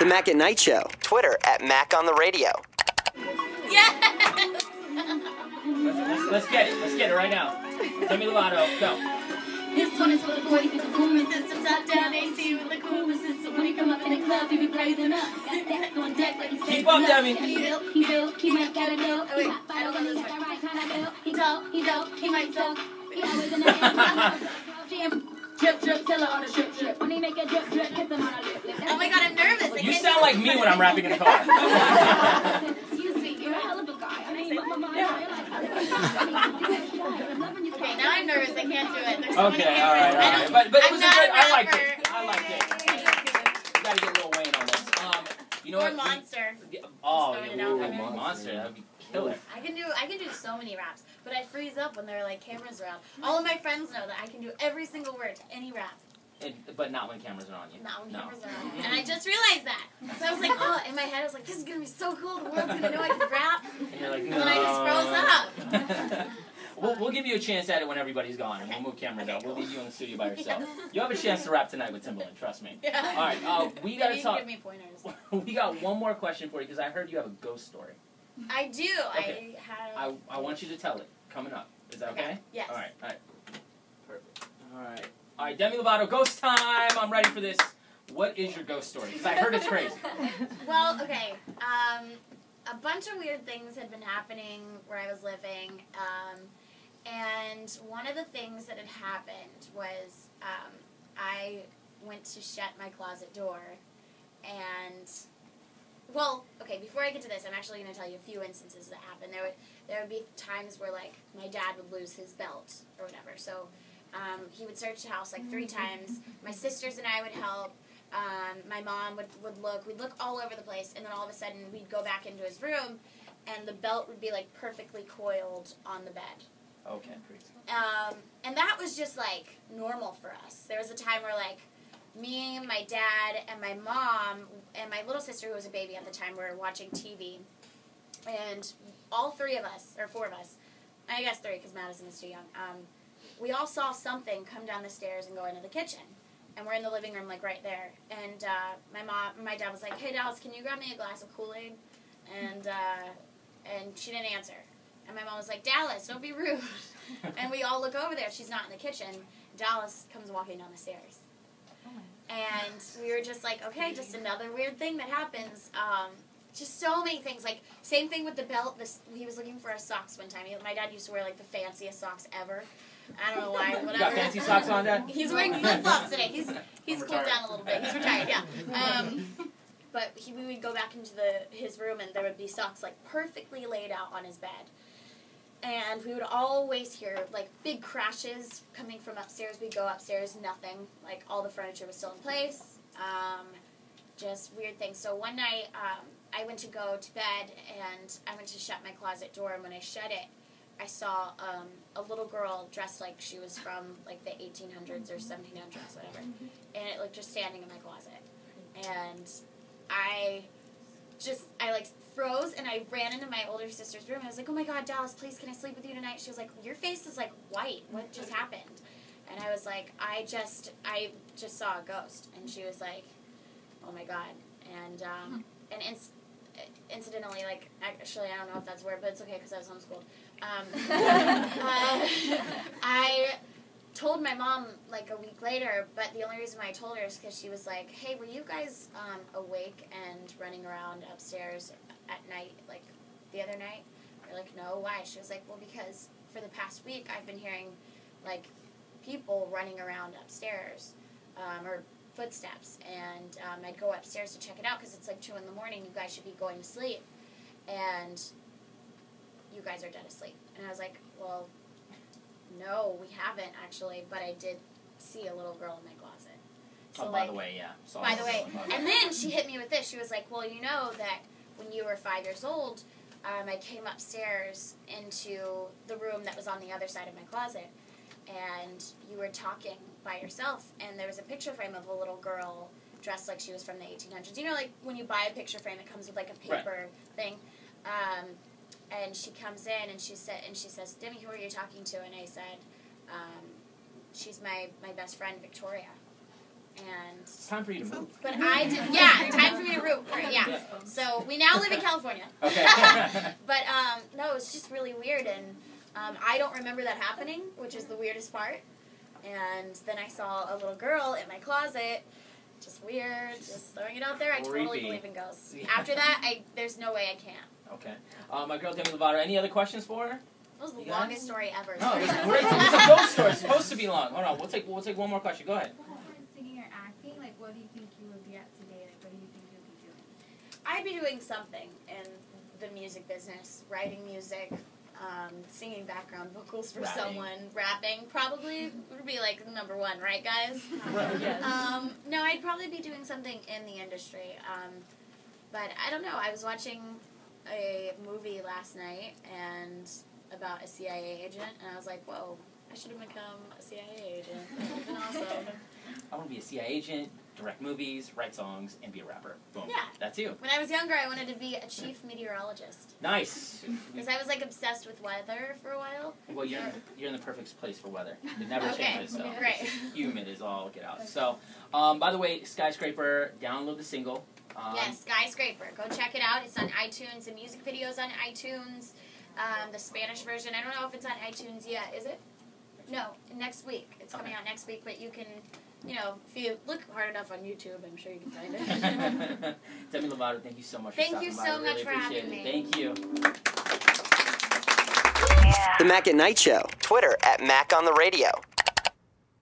The Mack At Nite Show. Twitter @Mack on the Radio. Yes! Let's get it. Let's get it right now. Demi Lovato, go. This one is for the boys with the booming system, top down AC with the cooling system. When you come up in the club, you be praising up. Got that on deck like you said. Keep up, Demi. He built, he might gotta go. Oh wait, I don't know this one. He dope, he might talk. Drip, drip, tell her on the drip, drip. When he make a drip, drip, hit them on a lip, lip. Oh my god, I'm nervous. You sound like me when I'm rapping in the car. Excuse me, you're a hell of a guy. I mean, okay, now I'm nervous. I can't do it. There's so many cameras. All right. But it was good. I liked it. Thank you. You gotta get Lil Wayne on this. You know or what? Monster. Monster. That'd be killer. I can do so many raps, but I freeze up when there are like cameras around. All of my friends know that I can do every single word to any rap. But not when cameras are on you. Not when cameras are on. And I just realized that. So I was like, oh, in my head I was like, this is gonna be so cool. The world's gonna know I can rap. And you're like, no. And then I just froze up. We'll give you a chance at it when everybody's gone, and we'll move cameras out. We'll leave you in the studio by yourself. Yes. You have a chance to rap tonight with Timbaland, trust me. Yeah. All right, we gotta talk. Give me pointers. We got one more question for you because I heard you have a ghost story. I do. Okay. I want you to tell it coming up. Is that okay? Yes. All right. Perfect. All right, Demi Lovato, ghost time. I'm ready for this. What is your ghost story? Because I heard it's crazy. Well, okay. A bunch of weird things had been happening where I was living. And one of the things that had happened was I went to shut my closet door. And, well, okay, before I get to this, I'm actually going to tell you a few instances that happened. There would be times where, like, my dad would lose his belt or whatever. So he would search the house, like, 3 times. My sisters and I would help. My mom would look. We'd look all over the place. And then all of a sudden, we'd go back into his room, and the belt would be, like, perfectly coiled on the bed. Okay. And that was just, like, normal for us. There was a time where, like, me, my dad, and my mom, and my little sister, who was a baby at the time, were watching TV. And all 3 of us, or 4 of us, I guess 3 because Madison is too young, we all saw something come down the stairs and go into the kitchen. And we're in the living room, like, right there. And my dad was like, hey, Dallas, can you grab me a glass of Kool-Aid? And she didn't answer. And my mom was like, Dallas, don't be rude. And we all look over there. She's not in the kitchen. Dallas comes walking down the stairs. And we were just like, okay, just another weird thing that happens. Just so many things. Like, same thing with the belt. He was looking for his socks one time. My dad used to wear, like, the fanciest socks ever. I don't know why. Whatever. You got fancy socks on, Dad? He's wearing flip-flops today. He's cooled down a little bit. He's retired, yeah. But we would go back into his room, and there would be socks, like, perfectly laid out on his bed. And we would always hear, like, big crashes coming from upstairs. We'd go upstairs, nothing. Like, all the furniture was still in place. Just weird things. So one night, I went to go to bed, and I went to shut my closet door. And when I shut it, I saw a little girl dressed like she was from, like, the 1800s or 1700s, whatever. And it, like, just standing in my closet. And I like froze, and I ran into my older sister's room. I was like, oh my God, Dallas, please, can I sleep with you tonight? She was like, your face is like white. What just happened? And I was like, I just saw a ghost. And she was like, oh my God. And incidentally, like, actually, I don't know if that's a word, but it's okay because I was homeschooled. I told my mom, like, a week later, but the only reason why I told her is because she was like, hey, were you guys awake and running around upstairs at night, like, the other night? We're like, no, why? She was like, well, because for the past week I've been hearing, like, people running around upstairs, or footsteps, and I'd go upstairs to check it out because it's like 2 in the morning, you guys should be going to sleep, and you guys are dead asleep. And I was like, well, no, we haven't, actually, but I did see a little girl in my closet. So, by the way, yeah. By the way. And then she hit me with this. She was like, well, you know that when you were 5 years old, I came upstairs into the room that was on the other side of my closet, and you were talking by yourself, and there was a picture frame of a little girl dressed like she was from the 1800s. You know, like, when you buy a picture frame, it comes with, like, a paper thing. And she comes in, and she says, Demi, who are you talking to? And I said, she's my best friend, Victoria. And it's time for you to move. But I did, yeah, time for me to route. Right? Yeah. So we now live in California. Okay. But no, it's just really weird, and I don't remember that happening, which is the weirdest part. And then I saw a little girl in my closet. Just weird. Just throwing it out there. I totally believe in ghosts. Yeah. After that, there's no way I can't. Okay. My girl Demi Lovato. Any other questions for her? That was the longest story ever. No, it's great. It's a ghost story. It's supposed to be long. Hold on. We'll take one more question. Go ahead. Singing or acting, like what do you think you would be at today? Like what do you think you'll be doing? I'd be doing something in the music business, writing music, singing background vocals for someone, rapping. Probably would be like number one, right, guys? Right. Yes. No, I'd probably be doing something in the industry. But I don't know. I was watching a movie last night and about a CIA agent, and I was like, whoa, I should have become a CIA agent. That would have been awesome. I want to be a CIA agent, direct movies, write songs, and be a rapper. Boom. Yeah. That's you. When I was younger, I wanted to be a chief meteorologist. Nice. Because I was like obsessed with weather for a while. Well, you're in the perfect place for weather. It never Okay. changes. So Great. it's humid is all get out. So, by the way, Skyscraper, download the single. Yes, Skyscraper. Go check it out. It's on iTunes. The music video's on iTunes. The Spanish version, I don't know if it's on iTunes yet. Is it? No, next week. It's coming out next week, but you can, if you look hard enough on YouTube, I'm sure you can find it. Demi Lovato, thank you so much Thank for you stopping by. so I really much for appreciate having it. me. Thank you. The Mack at Nite Show. Twitter at Mack on the Radio.